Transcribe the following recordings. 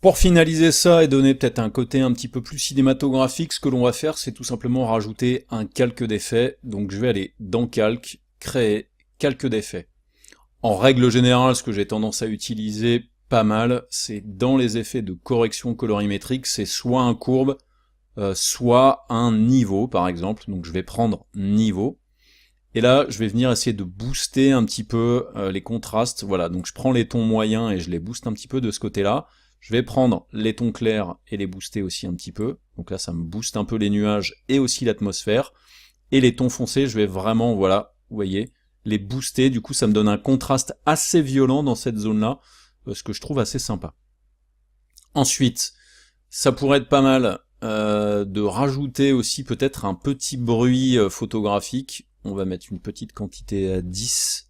Pour finaliser ça et donner peut-être un côté un petit peu plus cinématographique, ce que l'on va faire, c'est tout simplement rajouter un calque d'effet. Donc je vais aller dans Calque, Créer, Calque d'effet. En règle générale, ce que j'ai tendance à utiliser pas mal, c'est dans les effets de correction colorimétrique, c'est soit un courbe, soit un niveau par exemple. Donc je vais prendre niveau. Et là, je vais venir essayer de booster un petit peu les contrastes. Voilà, donc je prends les tons moyens et je les booste un petit peu de ce côté-là. Je vais prendre les tons clairs et les booster aussi un petit peu. Donc là, ça me booste un peu les nuages et aussi l'atmosphère. Et les tons foncés, je vais vraiment, voilà, vous voyez, les booster. Du coup, ça me donne un contraste assez violent dans cette zone-là, ce que je trouve assez sympa. Ensuite, ça pourrait être pas mal de rajouter aussi peut-être un petit bruit photographique. On va mettre une petite quantité à 10.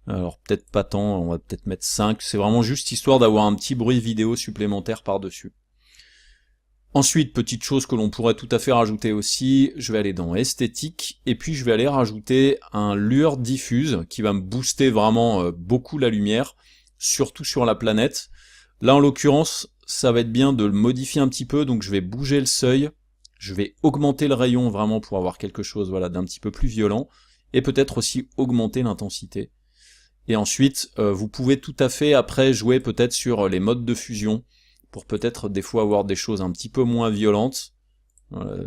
Alors peut-être pas tant, on va peut-être mettre 5. C'est vraiment juste histoire d'avoir un petit bruit vidéo supplémentaire par-dessus. Ensuite, petite chose que l'on pourrait tout à fait rajouter aussi, je vais aller dans esthétique, et puis je vais aller rajouter un lueur diffuse qui va me booster vraiment beaucoup la lumière, surtout sur la planète. Là en l'occurrence, ça va être bien de le modifier un petit peu, donc je vais bouger le seuil, je vais augmenter le rayon vraiment pour avoir quelque chose voilà, d'un petit peu plus violent, et peut-être aussi augmenter l'intensité. Et ensuite, vous pouvez tout à fait après jouer peut-être sur les modes de fusion, pour peut-être des fois avoir des choses un petit peu moins violentes.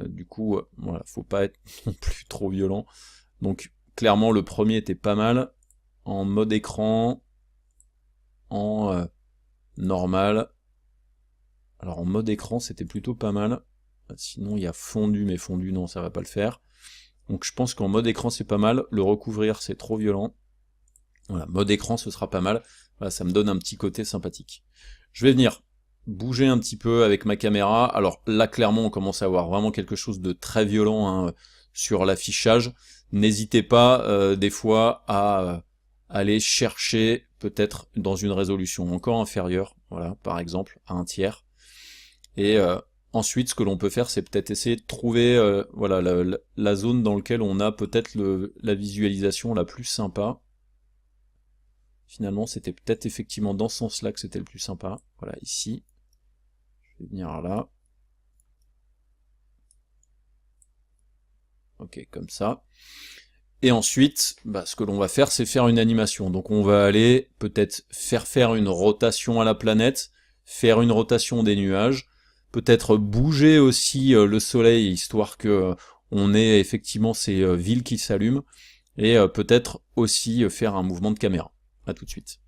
Du coup, voilà, faut pas être non plus trop violent. Donc clairement le premier était pas mal, en mode écran, en normal. Alors en mode écran c'était plutôt pas mal, sinon il y a fondu, mais fondu non ça va pas le faire. Donc je pense qu'en mode écran c'est pas mal, le recouvrir c'est trop violent. Voilà, mode écran ce sera pas mal, voilà, ça me donne un petit côté sympathique. Je vais venir bouger un petit peu avec ma caméra. Alors là clairement on commence à avoir vraiment quelque chose de très violent hein, sur l'affichage. N'hésitez pas des fois à aller chercher peut-être dans une résolution encore inférieure, voilà, par exemple à 1/3. Et ensuite ce que l'on peut faire c'est peut-être essayer de trouver voilà, la zone dans laquelle on a peut-être la visualisation la plus sympa. Finalement c'était peut-être effectivement dans ce sens là que c'était le plus sympa. Voilà, ici. Je vais venir là. Ok, comme ça. Et ensuite, ce que l'on va faire, c'est faire une animation. Donc on va aller peut-être faire une rotation à la planète, faire une rotation des nuages, peut-être bouger aussi le soleil, histoire que on ait effectivement ces villes qui s'allument, et peut-être aussi faire un mouvement de caméra. À tout de suite.